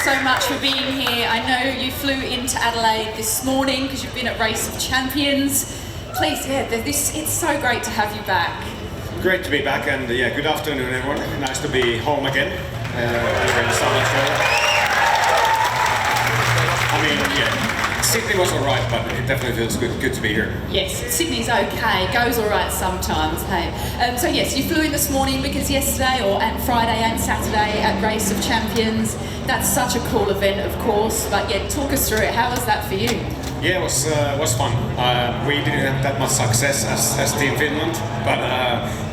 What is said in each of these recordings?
so much for being here. I know you flew into Adelaide this morning because you've been at Race of Champions. Please, it's so great to have you back. Great to be back, and good afternoon everyone. Nice to be home again here in South Australia. Sydney was alright, but it definitely feels good to be here. Yes, Sydney's okay, goes alright sometimes, hey. So yes, you flew in this morning because yesterday, and Friday and Saturday at Race of Champions, that's such a cool event of course, but talk us through it. How was that for you? Yeah, it was fun. We didn't have that much success as Team Finland, but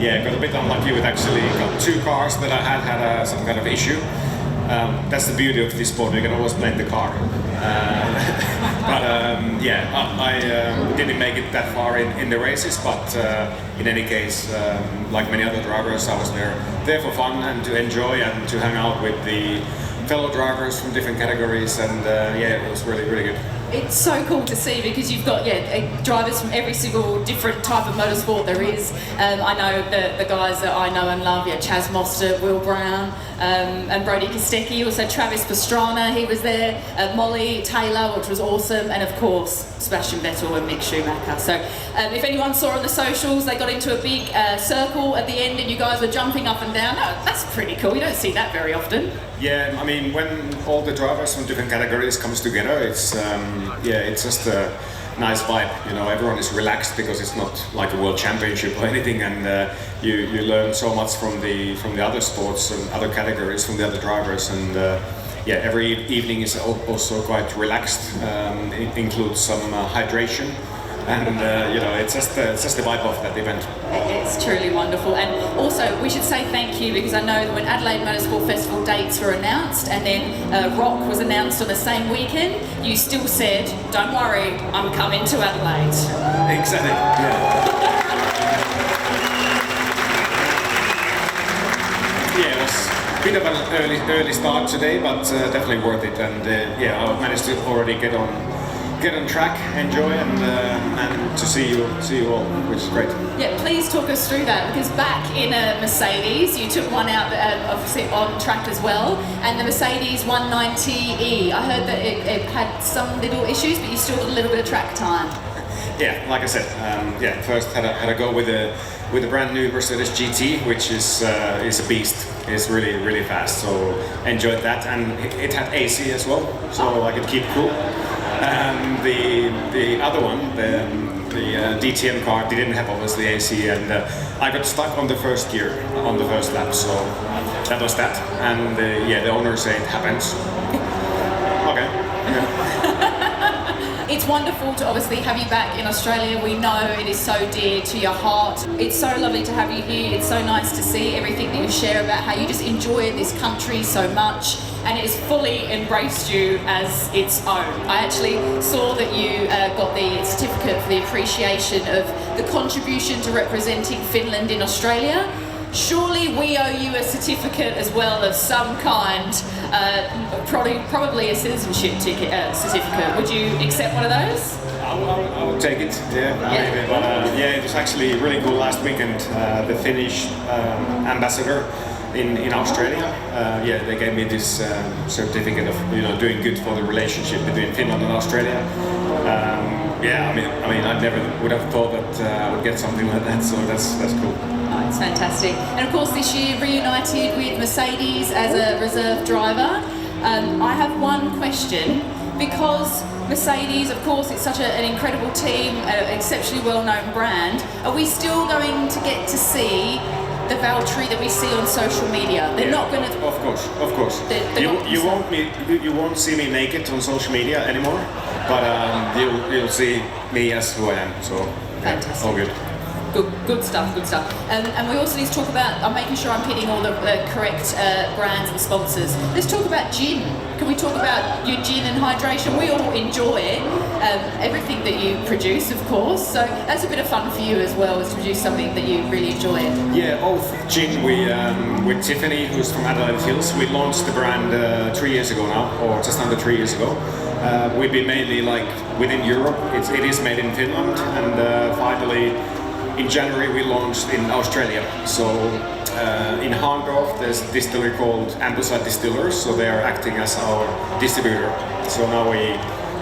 got a bit unlucky with actually got two cars that I had some kind of issue. That's the beauty of this sport, you can always blame the car. I didn't make it that far in the races, but in any case, like many other drivers, I was there for fun and to enjoy and to hang out with the fellow drivers from different categories, and it was really good. It's so cool to see because you've got drivers from every single different type of motorsport there is. I know the guys that I know and love, Chaz Mostert, Will Brown, and Brody Kostecki, also Travis Pastrana, he was there, Molly Taylor, which was awesome, and of course Sebastian Vettel and Mick Schumacher. So if anyone saw on the socials, they got into a big circle at the end and you guys were jumping up and down. Oh, that's pretty cool, you don't see that very often. Yeah, I mean, when all the drivers from different categories comes together, it's just a nice vibe. You know, everyone is relaxed because it's not like a world championship or anything, and you learn so much from the other sports and other categories from the other drivers, and every evening is also quite relaxed. It includes some hydration. And it's just the vibe of that event. It's truly wonderful, and also we should say thank you because I know that when Adelaide Motorsport Festival dates were announced and then Rock was announced on the same weekend, you still said, "Don't worry, I'm coming to Adelaide." Exactly. It was a bit of an early start today, but definitely worth it, and I managed to already get on track, enjoy, and to see you all, which is great. Yeah, please talk us through that, because back in a Mercedes, you took one out obviously on track as well, and the Mercedes 190E, I heard that it had some little issues, but you still got a little bit of track time. Yeah, like I said, first had a go with a brand new Mercedes GT, which is a beast. It's really fast, so enjoyed that, and it had AC as well, so I could keep cool. The other one, the DTM car, didn't have obviously AC, and I got stuck on the first gear on the first lap, so that was that. And the owner said it happens. Okay. It's wonderful to obviously have you back in Australia. We know it is so dear to your heart. It's so lovely to have you here. It's so nice to see everything that you share about how you just enjoy this country so much, and it has fully embraced you as its own. I actually saw that you got the certificate for the appreciation of the contribution to representing Finland in Australia. Surely we owe you a certificate as well of some kind, probably a citizenship certificate. Would you accept one of those? I would take it, it was actually really cool last weekend. The Finnish ambassador in Australia, they gave me this certificate of doing good for the relationship between Finland and Australia. I never would have thought that I would get something like that, so that's cool. Oh, it's fantastic. And of course this year reunited with Mercedes as a reserve driver. I have one question, because Mercedes, of course, it's such an incredible team, an exceptionally well-known brand. Are we still going to get to see the Valtteri that we see on social media? They're not going to. Of course. You won't see me naked on social media anymore, but you'll see me as who I am. So fantastic. All good. Good stuff. And we also need to talk about, I'm making sure I'm hitting all the correct brands and sponsors. Let's talk about gin. Can we talk about your gin and hydration? We all enjoy everything that you produce, of course. So that's a bit of fun for you as well, is to produce something that you really enjoy. Yeah, Oath Gin, with Tiffany, who's from Adelaide Hills, we launched the brand 3 years ago now, or just under 3 years ago. We've been mainly within Europe. It is made in Finland, and finally in January we launched in Australia. So in Hahndorf, there's a distillery called Ambleside Distillers, so they are acting as our distributor. So now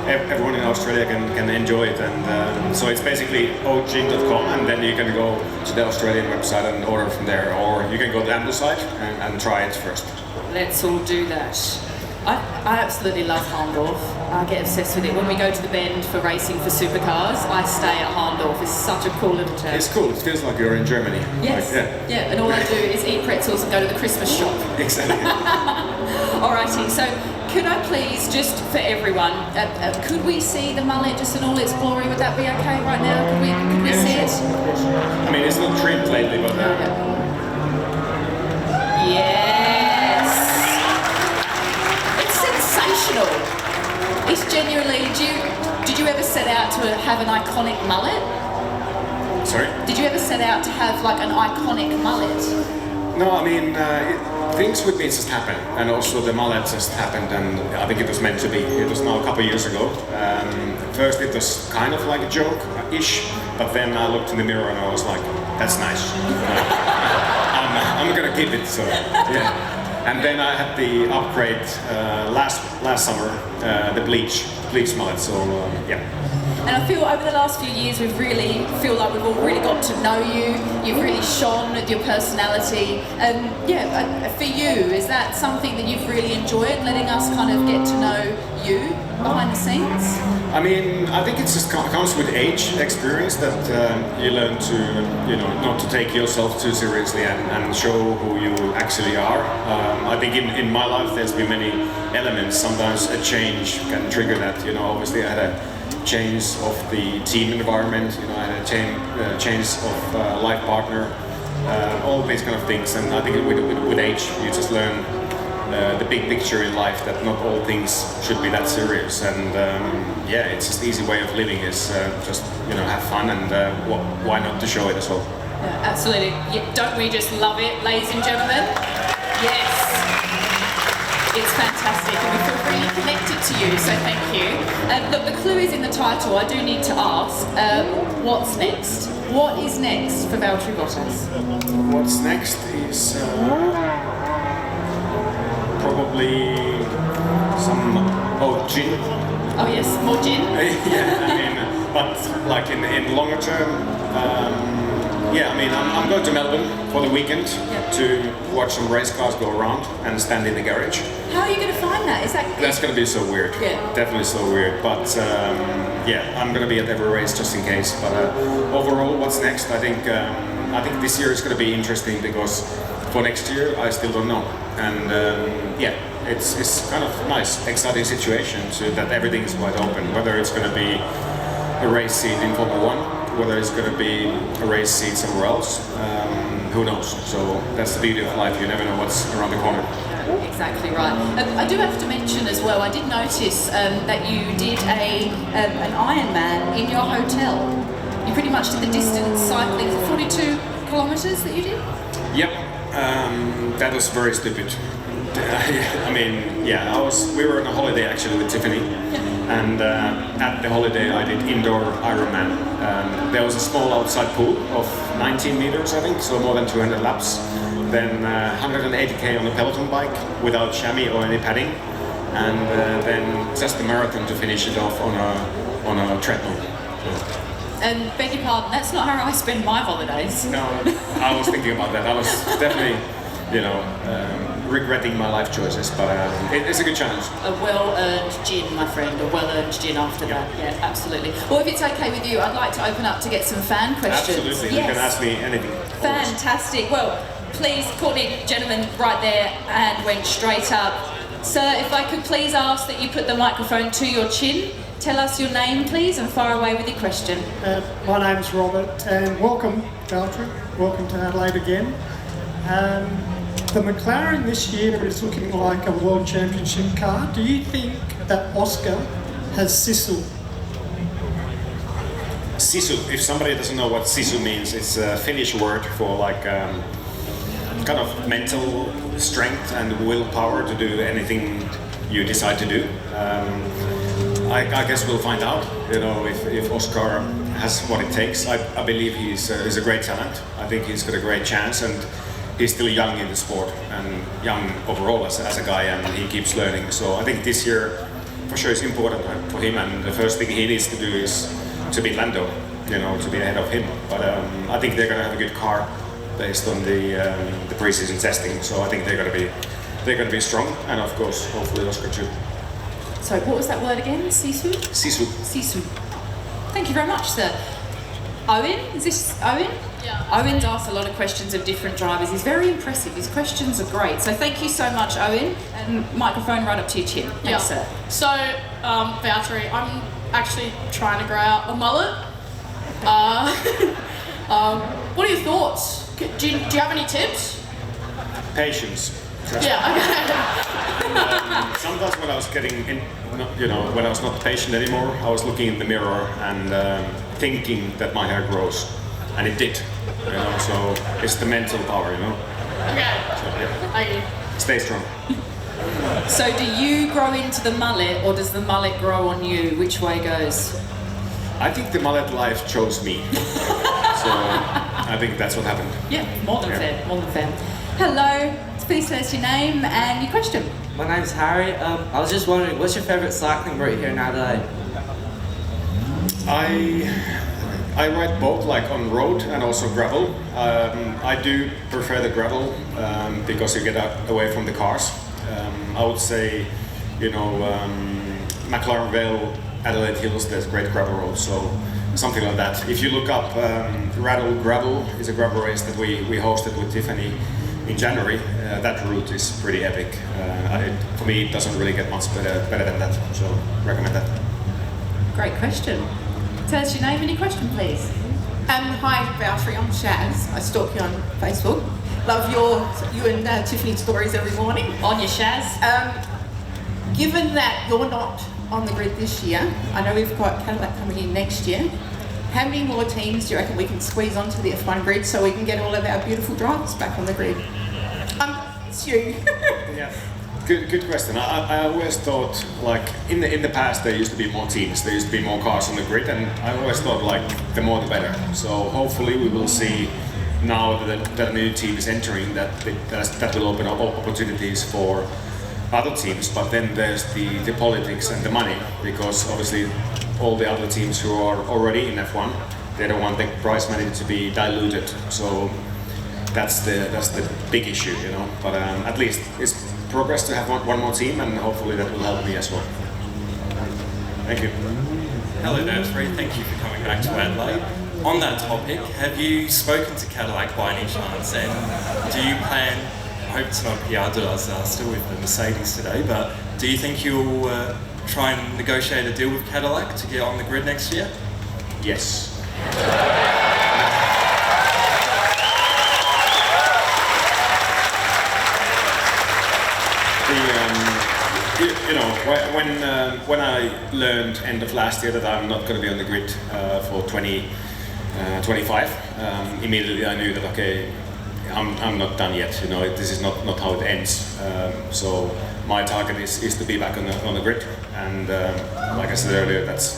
everyone in Australia can enjoy it, and so it's basically ogin.com, and then you can go to the Australian website and order from there, or you can go to Ambleside and try it first. Let's all do that. I absolutely love Hahndorf. I get obsessed with it. When we go to the Bend for racing for supercars, I stay at Hahndorf. It's such a cool little town. It's cool. It feels like you're in Germany. Yes. Like, yeah. And all I do is eat pretzels and go to the Christmas shop. Exactly. Alrighty. So, could I please, just for everyone, could we see the mullet just in all its glory? Would that be okay right now? Could we see it? Of course. I mean, it's not trimmed lately, but. Yes. It's sensational. It's genuinely. Did you ever set out to have an iconic mullet? Sorry? Did you ever set out to have like an iconic mullet? No, I mean, things with me just happen, and also the mullet just happened, and I think it was meant to be. It was now a couple of years ago. First it was kind of like a joke-ish, but then I looked in the mirror and I was like, that's nice. I'm gonna keep it, so yeah. And then I had the upgrade last summer, the bleach mullet, so yeah. And I feel over the last few years we've really all really got to know you. You've really shone with your personality. For you, is that something that you've really enjoyed, letting us kind of get to know you behind the scenes? I mean, I think it just comes with age, experience, that you learn to, not to take yourself too seriously and show who you actually are. I think in my life there's been many elements. Sometimes a change can trigger that. Obviously I had a change of the team environment, I had a change of life partner, all these kind of things, and I think with age you just learn the big picture in life, that not all things should be that serious, and it's just the easy way of living is just have fun, and why not to show it as well. Yeah, absolutely. Yeah, don't we just love it, ladies and gentlemen? Yes. It's fantastic, and we feel really connected to you, so thank you. Look, the clue is in the title. I do need to ask, what's next? What is next for Valtteri Bottas? What's next is probably some gin. Oh yes, more gin. Yeah, I mean, but like in longer term, yeah, I mean, I'm going to Melbourne for the weekend to watch some race cars go around and stand in the garage. How are you going to find that? Is that? That's going to be so weird. Yeah. Definitely so weird. But yeah, I'm going to be at every race just in case. But overall, what's next? I think this year is going to be interesting because for next year I still don't know. And yeah, it's kind of a nice, exciting situation so that everything is wide open. Whether it's going to be a race seat in Formula 1, whether it's going to be a race seat somewhere else, who knows? So that's the beauty of life. You never know what's around the corner. Exactly right. I do have to mention as well, I did notice that you did an Ironman in your hotel. You pretty much did the distance cycling, 42 kilometres that you did? Yep, that was very stupid. I mean, yeah, we were on a holiday actually with Tiffany, and at the holiday I did indoor Ironman. There was a small outside pool of 19 meters, I think, so more than 200 laps. Then 180k on a Peloton bike without chamois or any padding, and then just a marathon to finish it off on a treadmill. And beg your pardon, that's not how I spend my holidays. No, I was thinking about that. I was definitely, regretting my life choices, but it's a good challenge. A well-earned gin, my friend, a well-earned gin after that. Yeah, absolutely. Well, if it's okay with you, I'd like to open up to get some fan questions. Absolutely, yes. You can ask me anything. Fantastic. Well, please, Courtney, gentleman right there, and went straight up. Sir, if I could please ask that you put the microphone to your chin. Tell us your name, please, and fire away with your question. My name's Robert, and welcome, Valtteri. Welcome to Adelaide again. The McLaren this year is looking like a World Championship car. Do you think that Oscar has sisu? Sisu, if somebody doesn't know what sisu means, it's a Finnish word for like kind of mental strength and willpower to do anything you decide to do. I guess we'll find out, if Oscar has what it takes. I believe he's a great talent. I think he's got a great chance, and he's still young in the sport and young overall as a guy, and he keeps learning. So I think this year for sure is important for him, and the first thing he needs to do is to beat Lando, you know, to be ahead of him. But I think they're going to have a good car based on the pre-season testing. So I think they're going to be strong, and of course, hopefully Oscar too. So what was that word again? Sisu? Sisu. Sisu. Thank you very much, sir. Owen, is this Owen? Yeah. Owen's asked a lot of questions of different drivers. He's very impressive. His questions are great. So thank you so much, Owen. And microphone right up to your chin. Thanks, sir. So, Valtteri, I'm actually trying to grow out a mullet. What are your thoughts? Do you have any tips? Patience. Yeah, okay. Sometimes when I was when I was not patient anymore, I was looking in the mirror and thinking that my hair grows, and it did. You know, so it's the mental power, you know. Okay. So, yeah. Thank you. Stay strong. So do you grow into the mullet, or does the mullet grow on you? Which way goes? I think the mullet life chose me. So I think that's what happened. Yeah, more than fair, more than fair. Hello, please tell us your name and your question. My name's Harry. I was just wondering, what's your favourite cycling route here in Adelaide? I ride both, like on road and also gravel. I do prefer the gravel because you get away from the cars. I would say, you know, McLaren Vale, Adelaide Hills, there's great gravel roads, so something like that. If you look up Rattle Gravel, is a gravel race that we hosted with Tiffany in January. That route is pretty epic. For me, it doesn't really get much better than that, so recommend that. Great question. Tell us your name and your question, please. Hi, Valtteri, I'm Shaz. I stalk you on Facebook. Love you and Tiffany stories every morning. On your Shaz. Given that you're not on the grid this year, I know we've got Cadillac coming in next year. How many more teams do you reckon we can squeeze onto the F1 grid so we can get all of our beautiful drivers back on the grid? It's you. Yeah. Good question. I always thought, like, in the past there used to be more teams, there used to be more cars on the grid, and I always thought, like, the more the better. So hopefully we will see now that a new team is entering that will open up opportunities for other teams. But then there's the politics and the money, because obviously all the other teams who are already in F1, they don't want the prize money to be diluted. So that's the big issue, you know. But at least it's progress to have one more team, and hopefully that will help me as well. Thank you. Hello Valtteri, thank you for coming back to Adelaide. On that topic, have you spoken to Cadillac by any chance, and do you plan, I hope it's not Pierre Does still with the Mercedes today, but do you think you'll try and negotiate a deal with Cadillac to get on the grid next year? Yes. You know, when I learned end of last year that I'm not going to be on the grid for 2025, immediately I knew that, okay, I'm not done yet. You know, this is not how it ends. So my target is to be back on the grid, and like I said earlier, that's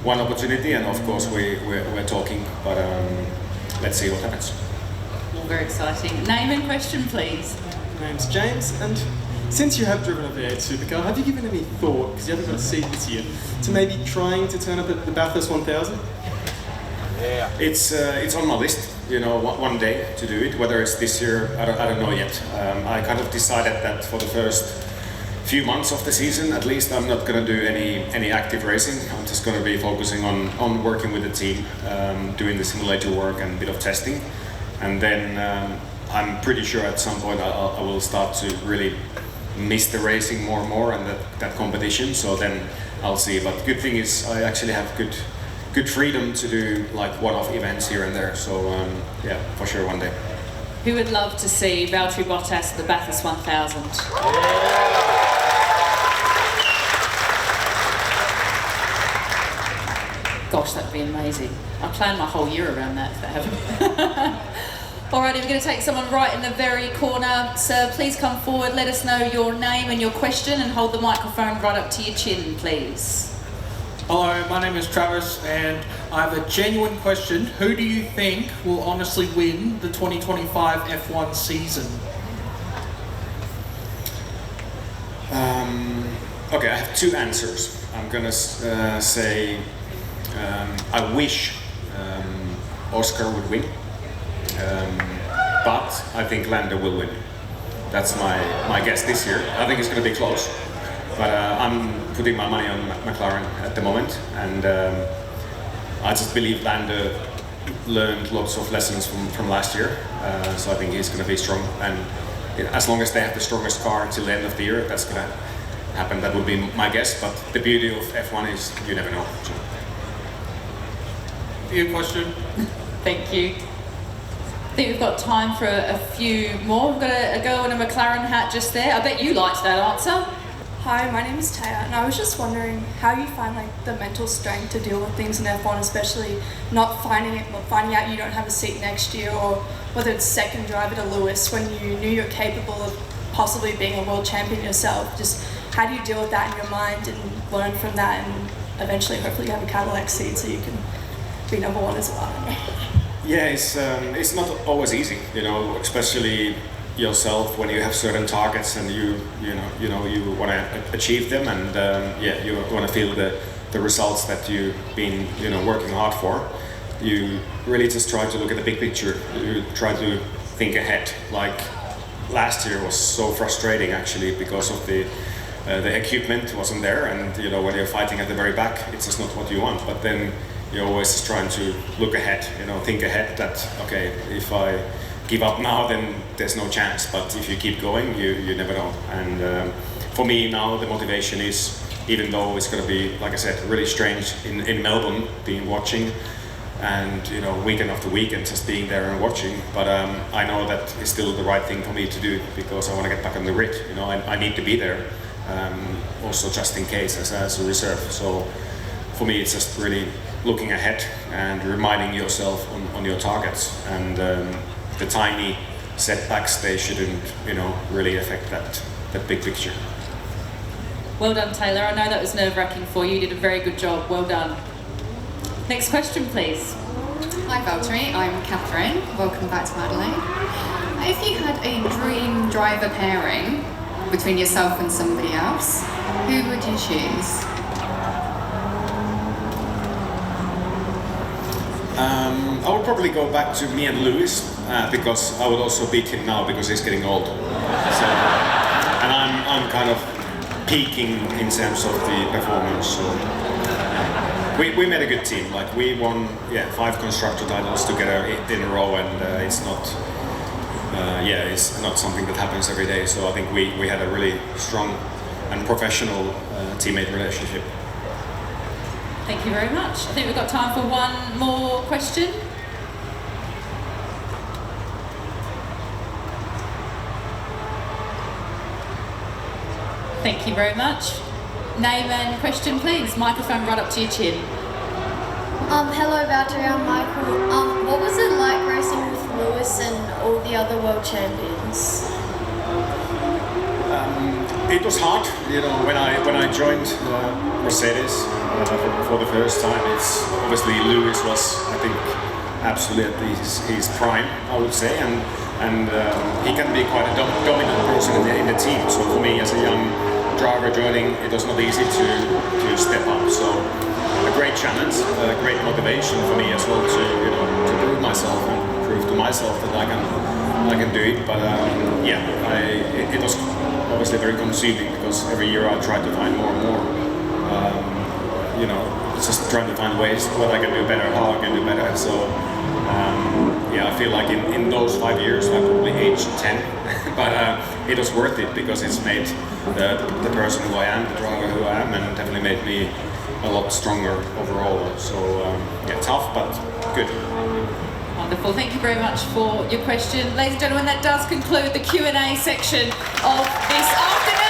one opportunity, and of course we're talking, but let's see what happens. All very exciting. Name and question, please. My name's James, and since you have driven a V8 supercar, have you given any thought, because you haven't got a seat this year, to maybe trying to turn up at the Bathurst 1000? Yeah. It's on my list, you know, one day to do it. Whether it's this year, I don't know yet. I kind of decided that for the first few months of the season, at least, I'm not going to do any active racing. I'm just going to be focusing on working with the team, doing the simulator work and a bit of testing. And then I'm pretty sure at some point I will start to really miss the racing more and more, and that competition. So then I'll see. But good thing is I actually have good freedom to do like one-off events here and there. So yeah, for sure one day. Who would love to see Valtteri Bottas at the Bathurst 1000? Gosh, that'd be amazing. I planned my whole year around that if that happened. Alrighty, we're going to take someone right in the very corner. Sir, please come forward, let us know your name and your question, and hold the microphone right up to your chin, please. Hello, my name is Travis, and I have a genuine question. Who do you think will honestly win the 2025 F1 season? Okay, I have two answers. I'm gonna say I wish Oscar would win, but I think Lando will win. That's my guess this year. I think it's gonna be close, but I'm putting my money on McLaren at the moment, and I just believe Lando learned lots of lessons from last year, so I think he's gonna be strong, and as long as they have the strongest car till the end of the year, that's gonna happen. That would be my guess, but the beauty of F1 is you never know. Your question? Thank you. I think we've got time for a few more. We've got a girl in a McLaren hat just there. I bet you liked that answer. Hi, my name is Taya, and I was just wondering how you find the mental strength to deal with things in F1, especially not finding out you don't have a seat next year, or whether it's second driver to Lewis when you knew you're capable of possibly being a world champion yourself. Just how do you deal with that in your mind and learn from that, and eventually hopefully you have a Cadillac seat so you can be number one as well? Yeah, it's not always easy, especially yourself when you have certain targets and you want to achieve them, and you want to feel the results that you've been working hard for. You really just try to look at the big picture. You try to think ahead. Like last year was so frustrating actually because of the equipment wasn't there, and when you're fighting at the very back, it's just not what you want. But then you're always just trying to look ahead, think ahead that, okay, if I give up now, then there's no chance. But if you keep going, you never know. And for me now, the motivation is, even though it's going to be, like I said, really strange in Melbourne, being watching, and weekend after weekend just being there and watching. But I know that it's still the right thing for me to do because I want to get back on the grid. I need to be there, also just in case as a reserve. So for me, it's just really looking ahead and reminding yourself on your targets, and the tiny setbacks, they shouldn't really affect that big picture. Well done, Taylor. I know that was nerve-wracking for you. You did a very good job. Well done. Next question, please. Hi Valtteri, I'm Catherine. Welcome back to Adelaide. If you had a dream driver pairing between yourself and somebody else, who would you choose? I would probably go back to me and Lewis because I would also beat him now because he's getting old. So, and I'm kind of peaking in terms of the performance. So we made a good team. Like we won 5 constructor titles together in a row, and it's not something that happens every day. So I think we had a really strong and professional teammate relationship. Thank you very much. I think we've got time for one more question. Thank you very much. Name and question, please. Microphone right up to your chin. Hello Valtteri, I'm Michael. What was it like racing with Lewis and all the other world champions? It was hard, when I joined Mercedes for the first time. It's obviously Lewis was, I think, absolutely at his prime, I would say, and he can be quite a dominant person in the team. So for me, as a young driver joining, it was not easy to step up. So a great challenge, a great motivation for me as well to prove myself and prove to myself that I can do it. But it was obviously very consuming because every year I tried to find more and more. Just trying to find ways what I can do better, how I can do better. So I feel like in those 5 years I probably aged 10, but it was worth it because it's made the person who I am, the driver who I am, and definitely made me a lot stronger overall. So tough but good. Wonderful. Thank you very much for your question. Ladies and gentlemen, that does conclude the Q&A section of this afternoon.